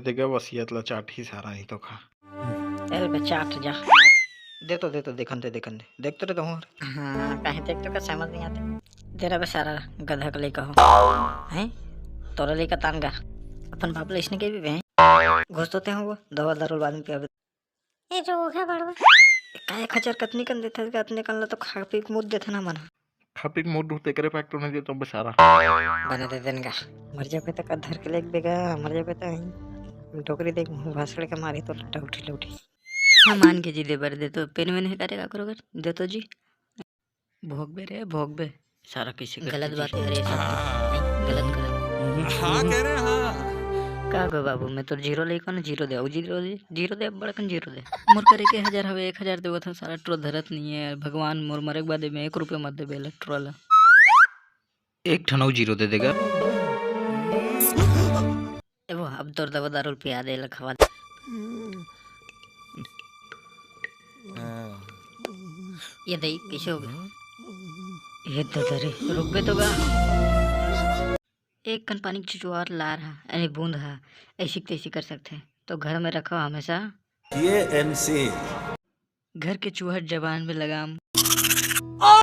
देगा वसीयतला चाट ही सारा ही तो खा। चल बच्चा उठ जा। दे तो देखन दे देख तो रहूं। हाँ कहीं देख तो का समझ नहीं आते तेरा बेचारा गधा का लेकर हो हैं तोरा लेकर तानगा अपन बाप ले इसने के भी हैं घुस तो हैं वो दवा दारू बाद में पियावे ए रोगा बड़वा काय खचर कतनी कन देथे कतने कन ला तो खा पी के मुद देथे ना मन खपिक मूड ढूंढते करे पैक तो नहीं देता बेचारा। बने दे देनगा मर जाबे तो कधर के लेक बेगा मर जाबे तो टोकरी देख भासड़े के मारी तो लट्टा उठी हाँ मान के जी दे बर दे तो पेन में नहीं करेगा करोगे दे तो जी भोग बे सारा किसी गलत बात है अरे गलत कर हाँ कह रहे हाँ का गो बाबू मैं तो जीरो लेको ना जीरो दे जीरो दे बड़कन जीरो दे मोर करे के 1000 हवे 1000 देबो था सारा ट्रो धरत नहीं है भगवान मोर मरे के बाद में 1 रुपया मत देबे इलेक्ट्रोल एक ठनौ जीरो दे देगा। एबो अब तोर दवा दारू पिया दे लखवा ये दई कैसे हो गया ये दरे रुक बे तो गा एक कन पानी चुचुआर ला रहा यानी बूंद है ऐसी तैसी कर सकते हैं तो घर में रखो हमेशा ये एमसी घर के चूहट जबान में लगाम